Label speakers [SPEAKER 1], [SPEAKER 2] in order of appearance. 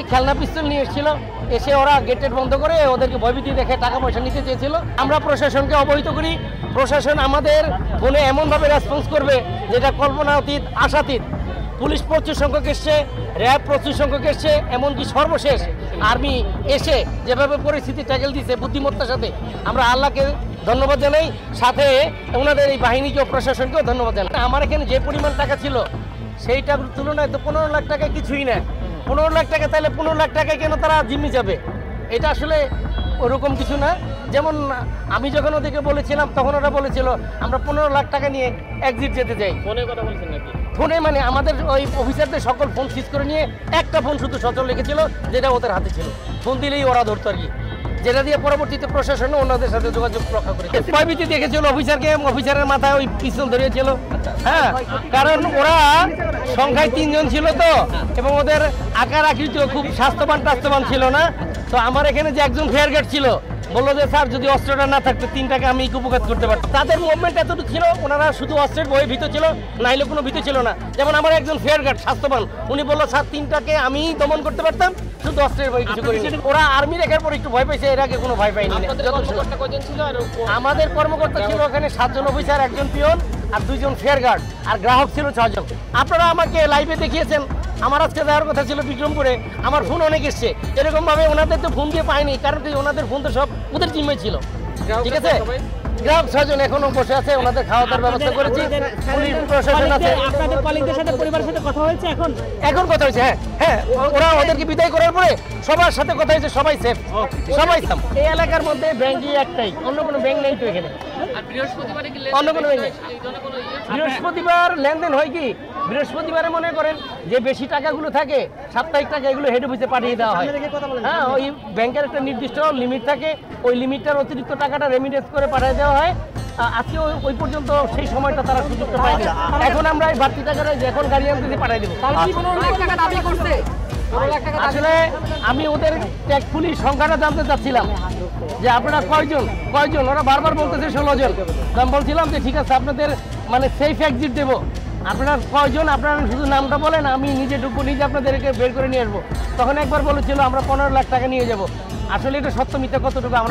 [SPEAKER 1] ভাই খেলনা পিস্তল নিয়ে এসেছিল, এসে ওরা গেটের বন্ধ করে ওদেরকে ভয়ভীতি দেখে টাকা পয়সা নিতে চেয়েছিল। আমরা প্রশাসনকে অবহিত করি, প্রশাসন আমাদের ফোনে এমনভাবে রেসপন্স করবে যেটা কল্পনাতীত, আশাতীত। পুলিশ প্রচুর সংখ্যক এসছে, র্যাব প্রচুর সংখ্যক এসছে, এমনকি সর্বশেষ আর্মি এসে যেভাবে পরিস্থিতি ট্যাকেল দিচ্ছে বুদ্ধিমত্তার সাথে, আমরা আল্লাহকে ধন্যবাদ জানাই, সাথে ওনাদের এই বাহিনীকেও প্রশাসনকেও ধন্যবাদ জানাই। আমার এখানে যে পরিমাণ টাকা ছিল সেইটার তুলনায় তো 15 লাখ টাকা কিছুই না। 15 লাখ টাকা, তাহলে 15 লাখ টাকায় কেন তারা জিম্মি যাবে? এটা আসলে ওরকম কিছু না। যেমন আমি যখন ওদেরকে বলেছিলাম তখন ওরা বলেছিল আমরা 15 লাখ টাকা নিয়ে এক্সিট যেতে চাই।
[SPEAKER 2] ফোনে কথা বলছেন নাকি?
[SPEAKER 1] ফোনে মানে আমাদের ওই অফিসারদের সকল ফোন সিজ করে নিয়ে একটা ফোন শুধু সচল রেখেছিল, যেটা ওদের হাতে ছিল। ফোন দিলেই ওরা ধরতো আর কি, যেটা দিয়ে পরবর্তীতে প্রশাসনও ওনাদের সাথে যোগাযোগ রক্ষা করে। ভয়ভীতি দেখেছিল অফিসারকে, অফিসারের মাথায় ওই পিস্তল ধরিয়েছিল। হ্যাঁ, কারণ ওরা সংখ্যায় 3 জন ছিল তো, এবং ওদের আকার আকৃতি খুব স্বাস্থ্যবান ছিল না। তো আমার এখানে যে একজন ফেয়ার গার্ড ছিল বললো যে স্যার যদি অস্ত্রটা না থাকতো 3 টাকা আমি উপকার করতে পারতাম। তাদের মুভমেন্ট এতটুকু ছিল, ওনারা শুধু অস্ত্রের ভয়ে ভীত ছিল, নাইলে কোনো ভীত ছিল না। যেমন আমার একজন ফেয়ার গার্ড স্বাস্থ্যবান, উনি বললো স্যার 3 টাকে আমি দমন করতে পারতাম, শুধু অস্ত্রের ভয় কিছু করিনি। ওরা আর্মি রেখার পর একটু ভয় পাইছে, এর আগে কোনো ভয় পাইনি। আমাদের কর্মকর্তা ছিল ওখানে 7 জন অফিসার, 1 জন পিয়ন আর 2 জন ফেয়ার গার্ড, আর গ্রাহক ছিল 6 জন। আপনারা আমাকে লাইভে দেখিয়েছেন, আমার আজকে যাওয়ার কথা ছিল বিক্রমপুরে, আমার ফোন অনেক এসছে। এরকমভাবে ওনাদের তো ফোন দিয়ে পাইনি, কারণ কি ওনাদের ফোন তো সব ওদের জিম্মায় ছিল। ঠিক আছে, গ্রাহক 6 জন এখনো বসে আছে, ওনাদের খাওয়া দাওয়ার ব্যবস্থা করেছি। পুলিশ প্রশাসন আছে।
[SPEAKER 3] আপনাদের কলিগদের সাথে, পরিবারের সাথে কথা হয়েছে?
[SPEAKER 1] এখন কথা হয়েছে। হ্যাঁ, ওরা ওদেরকে বিদায় করার পরে সবার সাথে কথা হয়েছে, সবাই সেফ, সবাই সাম। এই এলাকার মধ্যে ব্যাংকই একটাই, অন্য কোনো ব্যাংক নেই তো এখানে। অন্য কোনো ব্যাংক নেই। বৃহস্পতিবার লেনদেন হয় কি, বৃহস্পতিবারে মনে করেন যে বেশি টাকাগুলো থাকে, সাপ্তাহিক টাকা, এগুলো হেড অফিসে পাঠিয়ে দেওয়া হয়। হ্যাঁ, ওই ব্যাংকের একটা নির্দিষ্ট লিমিট থাকে, ওই লিমিটটার অতিরিক্ত টাকাটা রেমিটেন্স করে পাঠিয়ে দেওয়া হয়। আজকে ওই পর্যন্ত সেই সময়টা তারা সুযোগটা পায়নি। এখন আমরা এই বাড়তি টাকাটা এখন গাড়ি আনতে পাঠিয়ে দেবো। আসলে আমি ওদের ট্যাক্সফুলি সংখ্যাটা জানতে চাচ্ছিলাম যে আপনারা কয়জন। ওরা বারবার বলতেছে 16 জন। আমি বলছিলাম যে ঠিক আছে, আপনাদের মানে সেফ এক্সিট দেবো, আপনারা কয়জন, আপনারা শুধু নামটা বলেন, আমি নিজে ঢুকবো, নিজে আপনাদেরকে বের করে নিয়ে আসবো। তখন একবার বলেছিল আমরা 15 লাখ টাকা নিয়ে যাব। আসলে এটা সত্য মিথ্যা কতটুকু আমরা